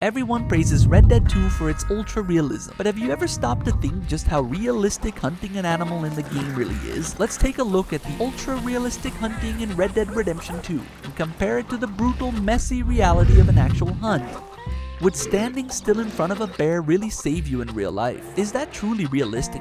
Everyone praises Red Dead 2 for its ultra-realism, but have you ever stopped to think just how realistic hunting an animal in the game really is? Let's take a look at the ultra-realistic hunting in Red Dead Redemption 2 and compare it to the brutal, messy reality of an actual hunt. Would standing still in front of a bear really save you in real life? Is that truly realistic?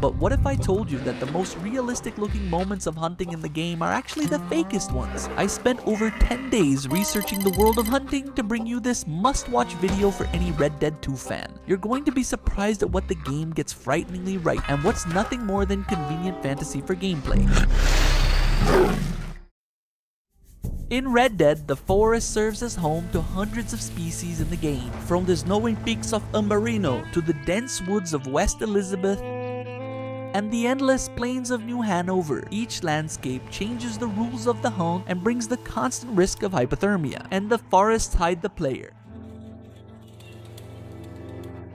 But what if I told you that the most realistic looking moments of hunting in the game are actually the fakest ones? I spent over 10 days researching the world of hunting to bring you this must-watch video for any Red Dead 2 fan. You're going to be surprised at what the game gets frighteningly right and what's nothing more than convenient fantasy for gameplay. In Red Dead, the forest serves as home to hundreds of species in the game, from the snowy peaks of Umbarino to the dense woods of West Elizabeth and the endless plains of New Hanover. Each landscape changes the rules of the hunt and brings the constant risk of hypothermia, and the forests hide the player,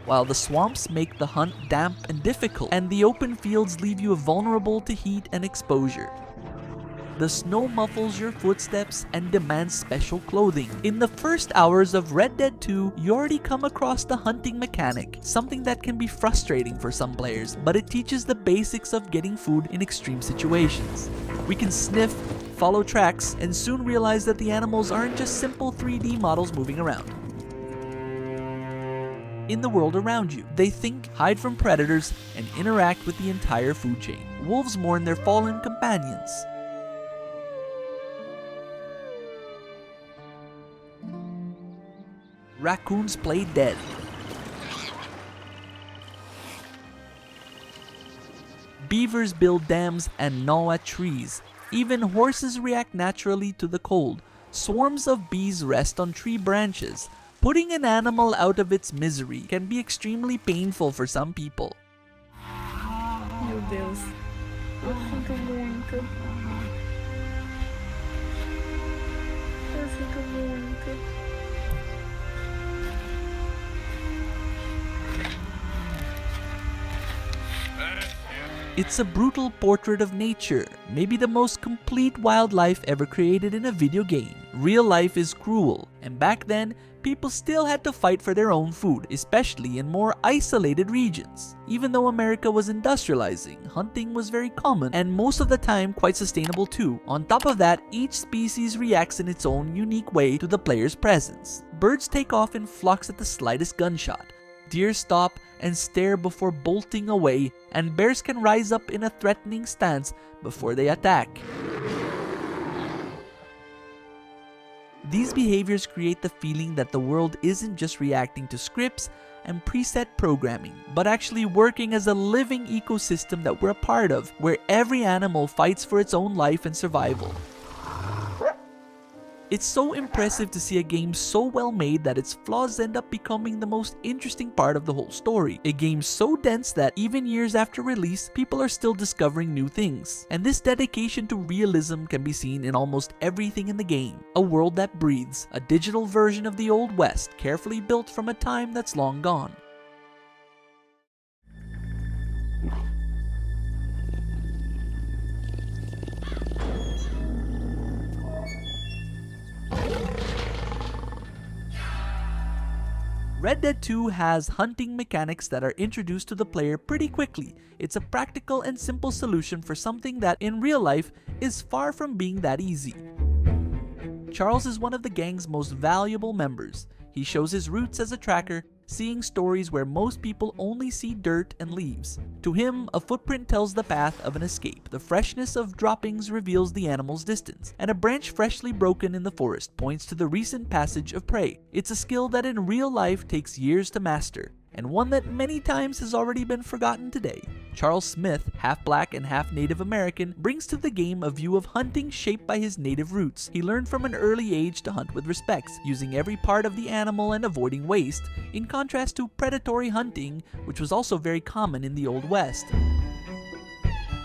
while the swamps make the hunt damp and difficult, and the open fields leave you vulnerable to heat and exposure. The snow muffles your footsteps and demands special clothing. In the first hours of Red Dead 2, you already come across the hunting mechanic, something that can be frustrating for some players, but it teaches the basics of getting food in extreme situations. We can sniff, follow tracks, and soon realize that the animals aren't just simple 3D models moving around. In the world around you, they think, hide from predators, and interact with the entire food chain. Wolves mourn their fallen companions. Raccoons play dead. Beavers build dams and gnaw at trees. Even horses react naturally to the cold. Swarms of bees rest on tree branches. Putting an animal out of its misery can be extremely painful for some people. Meu Deus, eu sinto muito. Eu sinto muito. It's a brutal portrait of nature, maybe the most complete wildlife ever created in a video game. Real life is cruel, and back then, people still had to fight for their own food, especially in more isolated regions. Even though America was industrializing, hunting was very common, and most of the time quite sustainable too. On top of that, each species reacts in its own unique way to the player's presence. Birds take off in flocks at the slightest gunshot. Deer stop and stare before bolting away, and bears can rise up in a threatening stance before they attack. These behaviors create the feeling that the world isn't just reacting to scripts and preset programming, but actually working as a living ecosystem that we're a part of, where every animal fights for its own life and survival. It's so impressive to see a game so well made that its flaws end up becoming the most interesting part of the whole story. A game so dense that even years after release, people are still discovering new things. And this dedication to realism can be seen in almost everything in the game. A world that breathes, a digital version of the Old West, carefully built from a time that's long gone. Red Dead 2 has hunting mechanics that are introduced to the player pretty quickly. It's a practical and simple solution for something that in real life is far from being that easy. Charles is one of the gang's most valuable members. He shows his roots as a tracker, seeing stories where most people only see dirt and leaves. To him, a footprint tells the path of an escape. The freshness of droppings reveals the animal's distance, and a branch freshly broken in the forest points to the recent passage of prey. It's a skill that in real life takes years to master, and one that many times has already been forgotten today. Charles Smith, half black and half Native American, brings to the game a view of hunting shaped by his native roots. He learned from an early age to hunt with respect, using every part of the animal and avoiding waste, in contrast to predatory hunting, which was also very common in the Old West.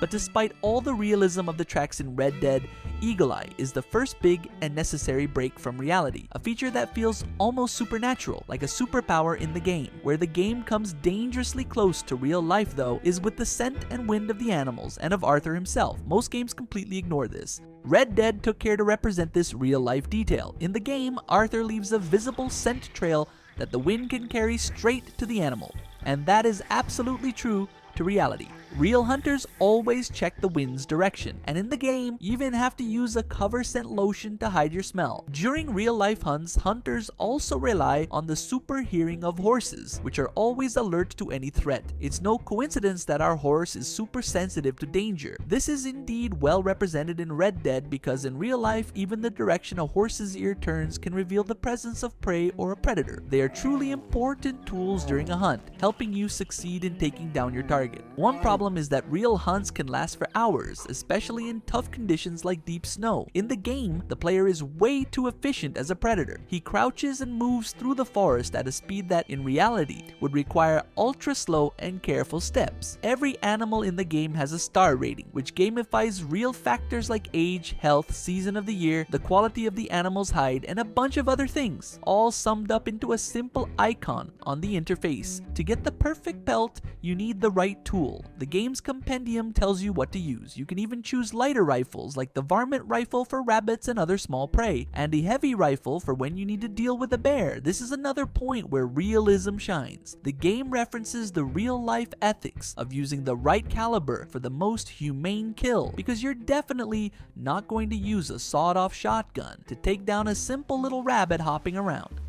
But despite all the realism of the tracks in Red Dead, Eagle Eye is the first big and necessary break from reality, a feature that feels almost supernatural, like a superpower in the game. Where the game comes dangerously close to real life though, is with the scent and wind of the animals and of Arthur himself. Most games completely ignore this. Red Dead took care to represent this real life detail. In the game, Arthur leaves a visible scent trail that the wind can carry straight to the animal. And that is absolutely true to reality. Real hunters always check the wind's direction, and in the game, you even have to use a cover scent lotion to hide your smell. During real-life hunts, hunters also rely on the super hearing of horses, which are always alert to any threat. It's no coincidence that our horse is super sensitive to danger. This is indeed well represented in Red Dead because in real life, even the direction a horse's ear turns can reveal the presence of prey or a predator. They are truly important tools during a hunt, helping you succeed in taking down your target. One problem is that real hunts can last for hours, especially in tough conditions like deep snow. In the game, the player is way too efficient as a predator. He crouches and moves through the forest at a speed that, in reality, would require ultra slow and careful steps. Every animal in the game has a star rating, which gamifies real factors like age, health, season of the year, the quality of the animal's hide, and a bunch of other things, all summed up into a simple icon on the interface. To get the perfect pelt, you need the right tool. The game's compendium tells you what to use. You can even choose lighter rifles like the varmint rifle for rabbits and other small prey, and a heavy rifle for when you need to deal with a bear. This is another point where realism shines. The game references the real-life ethics of using the right caliber for the most humane kill, because you're definitely not going to use a sawed-off shotgun to take down a simple little rabbit hopping around.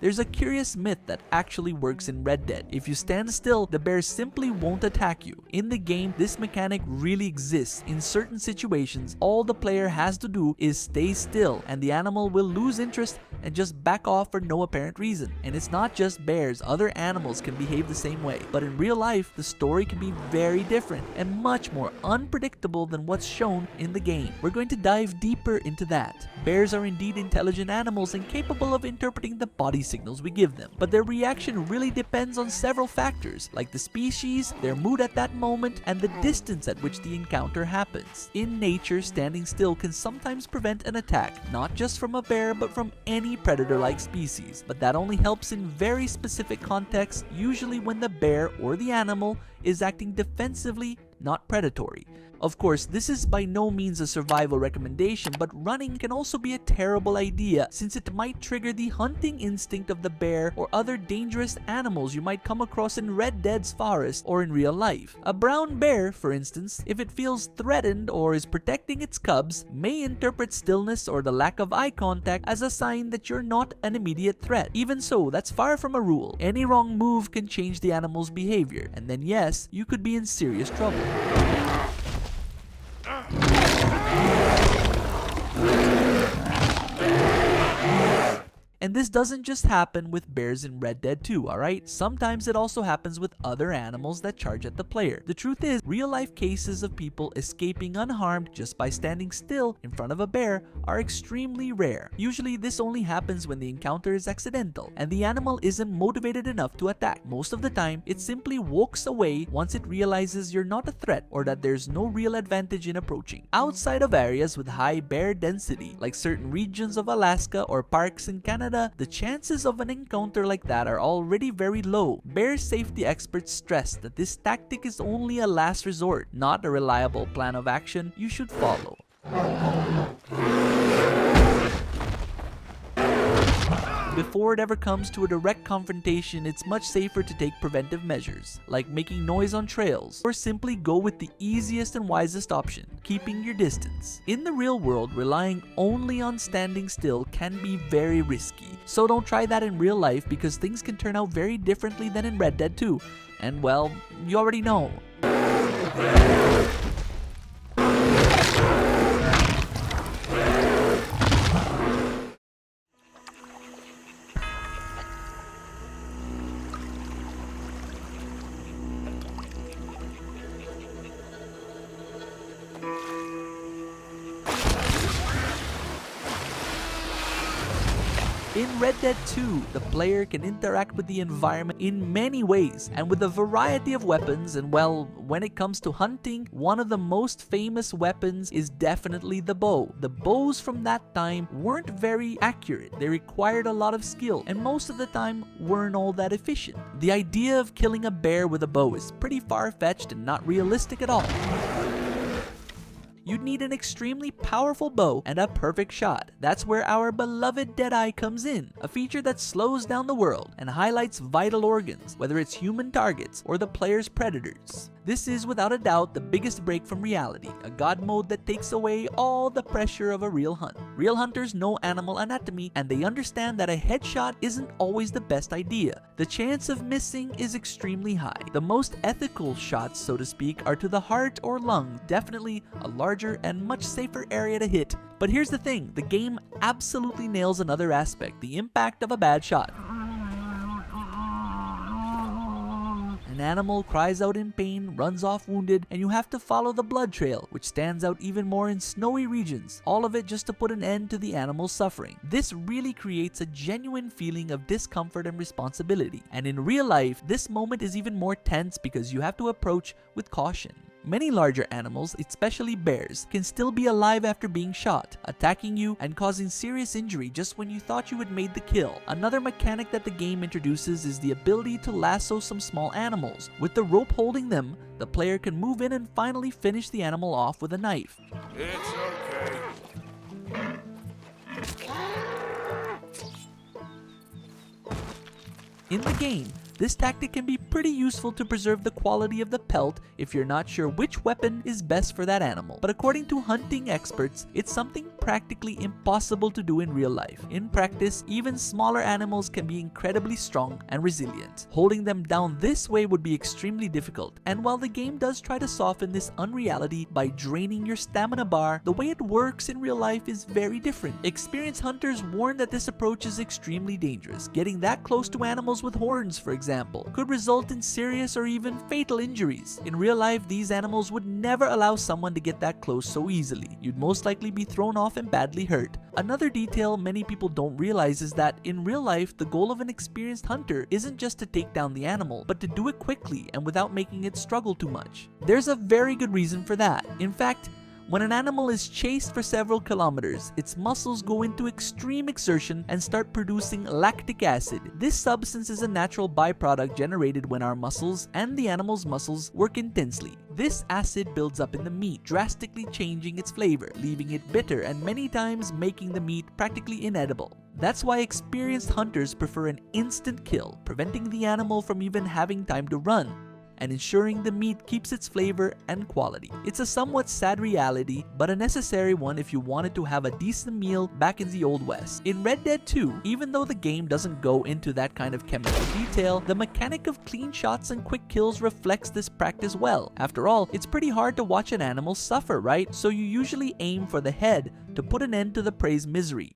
There's a curious myth that actually works in Red Dead. If you stand still, the bear simply won't attack you. In the game, this mechanic really exists. In certain situations, all the player has to do is stay still, and the animal will lose interest and just back off for no apparent reason. And it's not just bears, other animals can behave the same way. But in real life, the story can be very different and much more unpredictable than what's shown in the game. We're going to dive deeper into that. Bears are indeed intelligent animals and capable of interpreting the body signals we give them, but their reaction really depends on several factors, like the species, their mood at that moment, and the distance at which the encounter happens. In nature, standing still can sometimes prevent an attack, not just from a bear, but from any predator-like species, but that only helps in very specific contexts, usually when the bear or the animal is acting defensively, not predatory. Of course, this is by no means a survival recommendation, but running can also be a terrible idea since it might trigger the hunting instinct of the bear or other dangerous animals you might come across in Red Dead's forest or in real life. A brown bear, for instance, if it feels threatened or is protecting its cubs, may interpret stillness or the lack of eye contact as a sign that you're not an immediate threat. Even so, that's far from a rule. Any wrong move can change the animal's behavior, and then yes, you could be in serious trouble. And this doesn't just happen with bears in Red Dead 2, alright? Sometimes it also happens with other animals that charge at the player. The truth is, real-life cases of people escaping unharmed just by standing still in front of a bear are extremely rare. Usually, this only happens when the encounter is accidental and the animal isn't motivated enough to attack. Most of the time, it simply walks away once it realizes you're not a threat or that there's no real advantage in approaching. Outside of areas with high bear density, like certain regions of Alaska or parks in Canada, the chances of an encounter like that are already very low. Bear safety experts stress that this tactic is only a last resort, not a reliable plan of action you should follow. Before it ever comes to a direct confrontation, it's much safer to take preventive measures, like making noise on trails, or simply go with the easiest and wisest option, keeping your distance. In the real world, relying only on standing still can be very risky, so don't try that in real life because things can turn out very differently than in Red Dead 2, and well, you already know. In Red Dead 2, the player can interact with the environment in many ways and with a variety of weapons, and well, when it comes to hunting, one of the most famous weapons is definitely the bow. The bows from that time weren't very accurate, they required a lot of skill, and most of the time weren't all that efficient. The idea of killing a bear with a bow is pretty far-fetched and not realistic at all. You'd need an extremely powerful bow and a perfect shot. That's where our beloved Deadeye comes in, a feature that slows down the world and highlights vital organs, whether it's human targets or the player's predators. This is without a doubt the biggest break from reality, a god mode that takes away all the pressure of a real hunt. Real hunters know animal anatomy, and they understand that a headshot isn't always the best idea. The chance of missing is extremely high. The most ethical shots, so to speak, are to the heart or lung, definitely a larger and much safer area to hit. But here's the thing, the game absolutely nails another aspect, the impact of a bad shot. An animal cries out in pain, runs off wounded, and you have to follow the blood trail, which stands out even more in snowy regions, all of it just to put an end to the animal's suffering. This really creates a genuine feeling of discomfort and responsibility, and in real life, this moment is even more tense because you have to approach with caution. Many larger animals, especially bears, can still be alive after being shot, attacking you and causing serious injury just when you thought you had made the kill. Another mechanic that the game introduces is the ability to lasso some small animals. With the rope holding them, the player can move in and finally finish the animal off with a knife. It's okay. In the game, this tactic can be pretty useful to preserve the quality of the pelt if you're not sure which weapon is best for that animal. But according to hunting experts, it's something practically impossible to do in real life. In practice, even smaller animals can be incredibly strong and resilient. Holding them down this way would be extremely difficult. And while the game does try to soften this unreality by draining your stamina bar, the way it works in real life is very different. Experienced hunters warn that this approach is extremely dangerous. Getting that close to animals with horns, for example, could result in serious or even fatal injuries. In real life, these animals would never allow someone to get that close so easily. You'd most likely be thrown off and badly hurt. Another detail many people don't realize is that in real life, the goal of an experienced hunter isn't just to take down the animal, but to do it quickly and without making it struggle too much. There's a very good reason for that. In fact, when an animal is chased for several kilometers, its muscles go into extreme exertion and start producing lactic acid. This substance is a natural byproduct generated when our muscles and the animal's muscles work intensely. This acid builds up in the meat, drastically changing its flavor, leaving it bitter and many times making the meat practically inedible. That's why experienced hunters prefer an instant kill, preventing the animal from even having time to run, and ensuring the meat keeps its flavor and quality. It's a somewhat sad reality, but a necessary one if you wanted to have a decent meal back in the Old West. In Red Dead 2, even though the game doesn't go into that kind of chemical detail, the mechanic of clean shots and quick kills reflects this practice well. After all, it's pretty hard to watch an animal suffer, right? So you usually aim for the head to put an end to the prey's misery.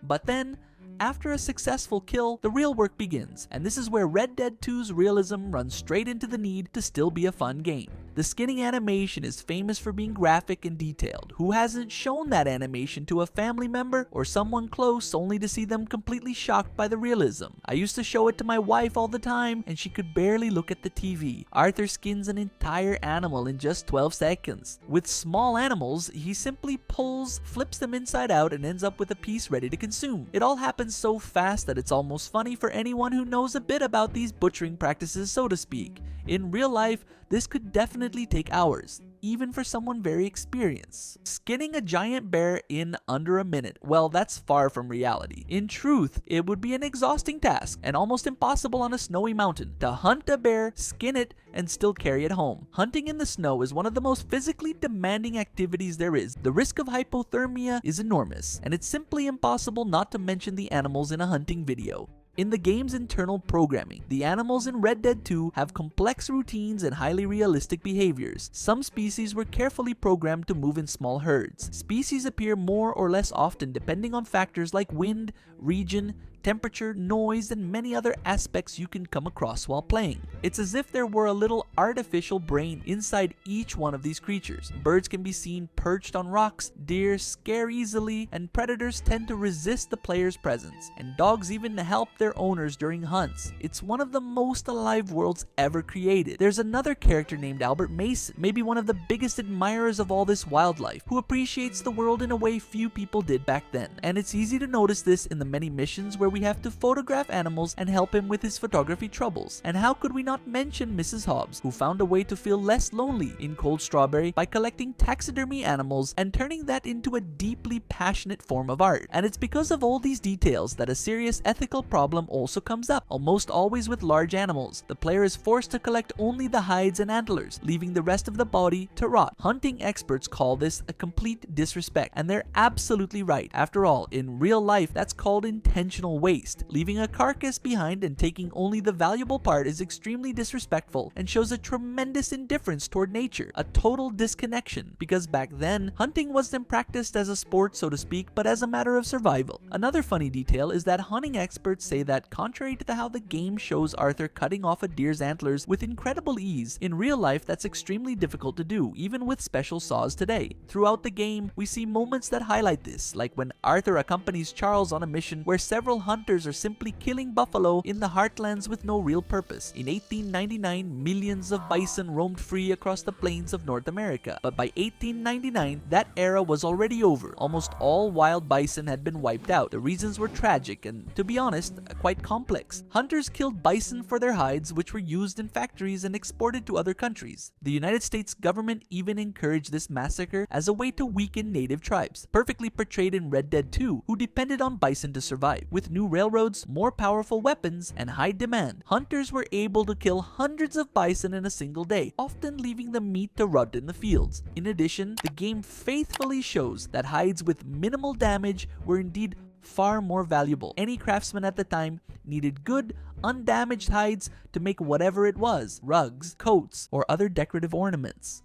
But then, after a successful kill, the real work begins, and this is where Red Dead 2's realism runs straight into the need to still be a fun game. The skinning animation is famous for being graphic and detailed. Who hasn't shown that animation to a family member or someone close only to see them completely shocked by the realism? I used to show it to my wife all the time, and she could barely look at the TV. Arthur skins an entire animal in just 12 seconds. With small animals, he simply pulls, flips them inside out, and ends up with a piece ready to consume. It all happens so fast that it's almost funny for anyone who knows a bit about these butchering practices, so to speak. In real life, this could definitely take hours, even for someone very experienced. Skinning a giant bear in under a minute, well, that's far from reality. In truth, it would be an exhausting task and almost impossible on a snowy mountain to hunt a bear, skin it, and still carry it home. Hunting in the snow is one of the most physically demanding activities there is. The risk of hypothermia is enormous, and it's simply impossible not to mention the animals in a hunting video. In the game's internal programming, the animals in Red Dead 2 have complex routines and highly realistic behaviors. Some species were carefully programmed to move in small herds. Species appear more or less often depending on factors like wind, region, temperature, noise, and many other aspects you can come across while playing. It's as if there were a little artificial brain inside each one of these creatures. Birds can be seen perched on rocks, deer scare easily, and predators tend to resist the player's presence, and dogs even help their owners during hunts. It's one of the most alive worlds ever created. There's another character named Albert Mason, maybe one of the biggest admirers of all this wildlife, who appreciates the world in a way few people did back then. And it's easy to notice this in the many missions where we have to photograph animals and help him with his photography troubles. And how could we not mention Mrs. Hobbs, who found a way to feel less lonely in Cold Strawberry by collecting taxidermy animals and turning that into a deeply passionate form of art. And it's because of all these details that a serious ethical problem also comes up, almost always with large animals. The player is forced to collect only the hides and antlers, leaving the rest of the body to rot. Hunting experts call this a complete disrespect, and they're absolutely right. After all, in real life, that's called intentional waste. Leaving a carcass behind and taking only the valuable part is extremely disrespectful and shows a tremendous indifference toward nature, a total disconnection, because back then, hunting wasn't practiced as a sport, so to speak, but as a matter of survival. Another funny detail is that hunting experts say that contrary to how the game shows Arthur cutting off a deer's antlers with incredible ease, in real life that's extremely difficult to do, even with special saws today. Throughout the game, we see moments that highlight this, like when Arthur accompanies Charles on a mission where several hunters are simply killing buffalo in the heartlands with no real purpose. In 1899, millions of bison roamed free across the plains of North America, but by 1899, that era was already over. Almost all wild bison had been wiped out. The reasons were tragic and, to be honest, quite complex. Hunters killed bison for their hides, which were used in factories and exported to other countries. The United States government even encouraged this massacre as a way to weaken native tribes, perfectly portrayed in Red Dead 2, who depended on bison to survive. With new railroads, more powerful weapons, and high demand, hunters were able to kill hundreds of bison in a single day, often leaving the meat to rot in the fields. In addition, the game faithfully shows that hides with minimal damage were indeed far more valuable. Any craftsman at the time needed good, undamaged hides to make whatever it was, rugs, coats, or other decorative ornaments.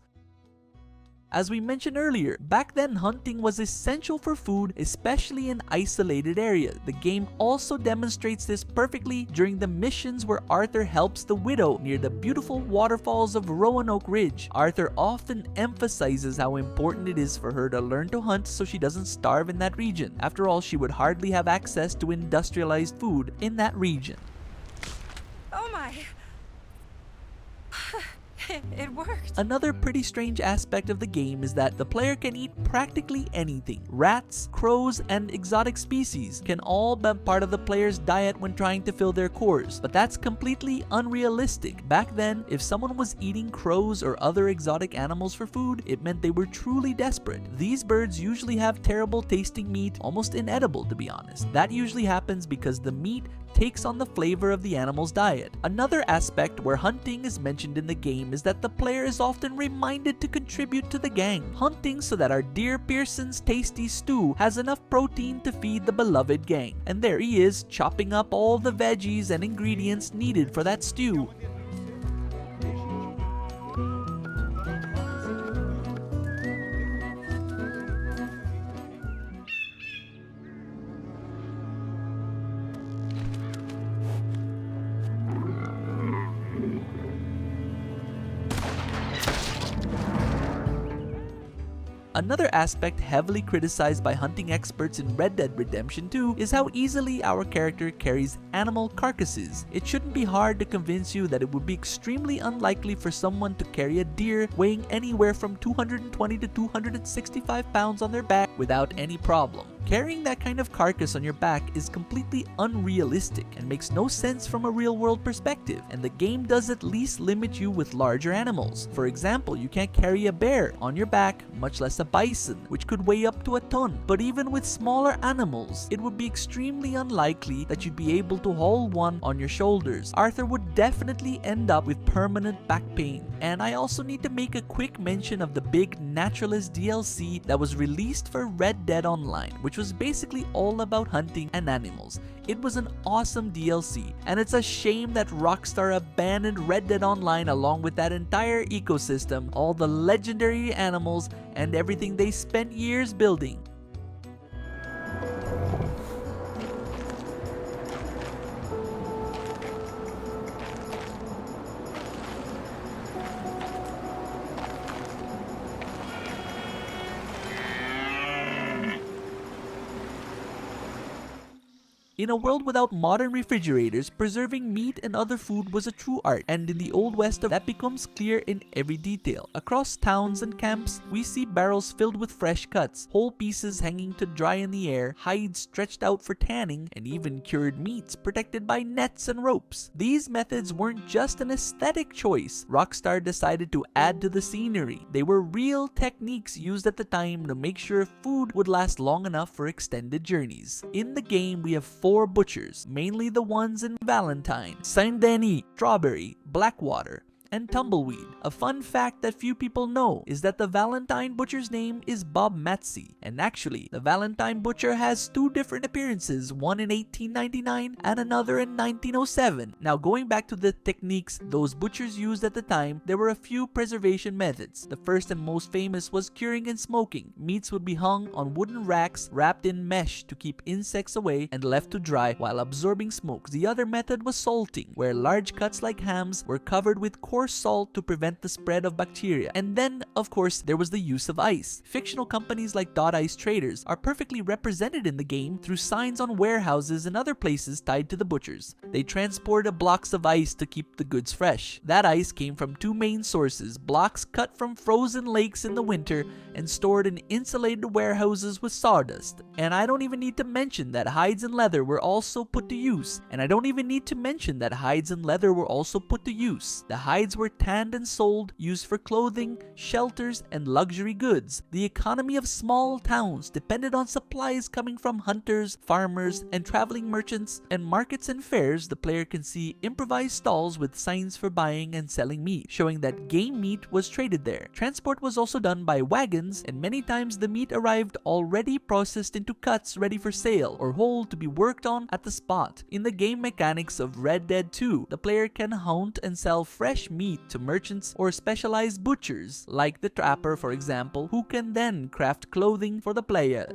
As we mentioned earlier, back then hunting was essential for food, especially in isolated areas. The game also demonstrates this perfectly during the missions where Arthur helps the widow near the beautiful waterfalls of Roanoke Ridge. Arthur often emphasizes how important it is for her to learn to hunt so she doesn't starve in that region. After all, she would hardly have access to industrialized food in that region. Oh my! It worked. Another pretty strange aspect of the game is that the player can eat practically anything. Rats, crows, and exotic species can all be part of the player's diet when trying to fill their cores, but that's completely unrealistic. Back then, if someone was eating crows or other exotic animals for food, it meant they were truly desperate. These birds usually have terrible tasting meat, almost inedible to be honest. That usually happens because the meat takes on the flavor of the animal's diet. Another aspect where hunting is mentioned in the game is that the player is often reminded to contribute to the gang, hunting so that our dear Pearson's tasty stew has enough protein to feed the beloved gang. And there he is, chopping up all the veggies and ingredients needed for that stew. Another aspect heavily criticized by hunting experts in Red Dead Redemption 2 is how easily our character carries animal carcasses. It shouldn't be hard to convince you that it would be extremely unlikely for someone to carry a deer weighing anywhere from 220 to 265 pounds on their back without any problem. Carrying that kind of carcass on your back is completely unrealistic and makes no sense from a real-world perspective, and the game does at least limit you with larger animals. For example, you can't carry a bear on your back, much less a bison, which could weigh up to a ton. But even with smaller animals, it would be extremely unlikely that you'd be able to haul one on your shoulders. Arthur would definitely end up with permanent back pain. And I also need to make a quick mention of the big Naturalist DLC that was released for Red Dead Online, which was basically all about hunting and animals. It was an awesome DLC, and it's a shame that Rockstar abandoned Red Dead Online along with that entire ecosystem, all the legendary animals, and everything they spent years building. In a world without modern refrigerators, preserving meat and other food was a true art, and in the Old West that becomes clear in every detail. Across towns and camps, we see barrels filled with fresh cuts, whole pieces hanging to dry in the air, hides stretched out for tanning, and even cured meats protected by nets and ropes. These methods weren't just an aesthetic choice. Rockstar decided to add to the scenery. They were real techniques used at the time to make sure food would last long enough for extended journeys. In the game, we have 4 butchers, mainly the ones in Valentine, Saint-Denis, Strawberry, Blackwater, and Tumbleweed. A fun fact that few people know is that the Valentine butcher's name is Bob Matsey, and actually, the Valentine butcher has 2 different appearances, one in 1899 and another in 1907. Now, going back to the techniques those butchers used at the time, there were a few preservation methods. The first and most famous was curing and smoking. Meats would be hung on wooden racks wrapped in mesh to keep insects away and left to dry while absorbing smoke. The other method was salting, where large cuts like hams were covered with coarse salt to prevent the spread of bacteria. And then, of course, there was the use of ice. Fictional companies like Dot Ice Traders are perfectly represented in the game through signs on warehouses and other places tied to the butchers. They transported blocks of ice to keep the goods fresh. That ice came from 2 main sources: blocks cut from frozen lakes in the winter and stored in insulated warehouses with sawdust. And I don't even need to mention that hides and leather were also put to use. The hides were tanned and sold, used for clothing, shelters, and luxury goods. The economy of small towns depended on supplies coming from hunters, farmers, and traveling merchants. And markets and fairs, the player can see improvised stalls with signs for buying and selling meat, showing that game meat was traded there. Transport was also done by wagons, and many times the meat arrived already processed into cuts ready for sale or whole to be worked on at the spot. In the game mechanics of Red Dead 2, the player can hunt and sell fresh meat to merchants or specialized butchers, like the trapper for example, who can then craft clothing for the player.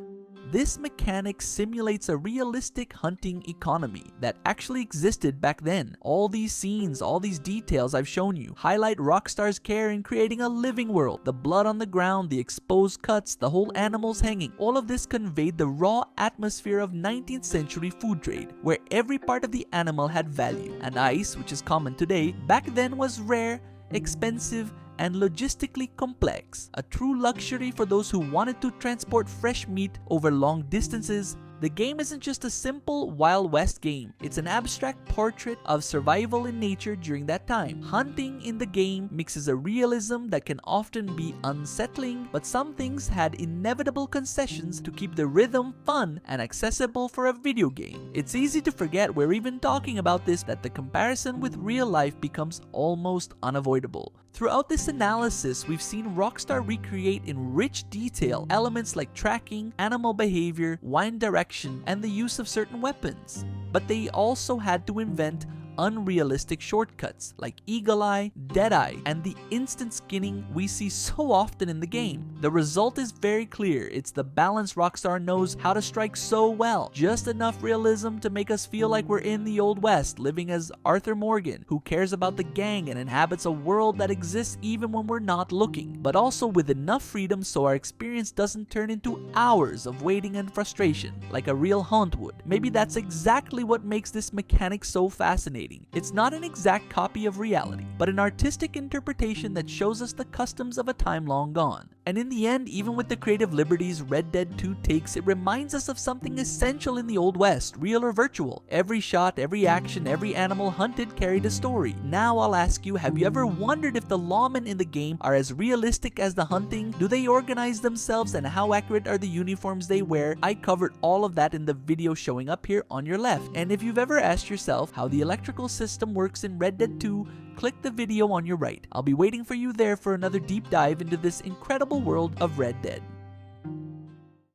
This mechanic simulates a realistic hunting economy that actually existed back then. All these scenes, all these details I've shown you highlight Rockstar's care in creating a living world. The blood on the ground, the exposed cuts, the whole animals hanging, all of this conveyed the raw atmosphere of 19th century food trade, where every part of the animal had value. And ice, which is common today, back then was rare, expensive, and logistically complex. A true luxury for those who wanted to transport fresh meat over long distances. The game isn't just a simple Wild West game, it's an abstract portrait of survival in nature during that time. Hunting in the game mixes a realism that can often be unsettling, but some things had inevitable concessions to keep the rhythm fun and accessible for a video game. It's easy to forget we're even talking about this, that the comparison with real life becomes almost unavoidable. Throughout this analysis, we've seen Rockstar recreate in rich detail elements like tracking, animal behavior, wind direction, and the use of certain weapons. But they also had to invent unrealistic shortcuts like Eagle Eye, Deadeye, and the instant skinning we see so often in the game. The result is very clear. It's the balance Rockstar knows how to strike so well. Just enough realism to make us feel like we're in the Old West, living as Arthur Morgan, who cares about the gang and inhabits a world that exists even when we're not looking, but also with enough freedom so our experience doesn't turn into hours of waiting and frustration, like a real hunt would. Maybe that's exactly what makes this mechanic so fascinating. It's not an exact copy of reality, but an artistic interpretation that shows us the customs of a time long gone. And in the end, even with the creative liberties Red Dead 2 takes, it reminds us of something essential in the Old West, real or virtual. Every shot, every action, every animal hunted carried a story. Now I'll ask you, have you ever wondered if the lawmen in the game are as realistic as the hunting? Do they organize themselves, and how accurate are the uniforms they wear? I covered all of that in the video showing up here on your left. And if you've ever asked yourself how the electrical system works in Red Dead 2, click the video on your right. I'll be waiting for you there for another deep dive into this incredible world of Red Dead.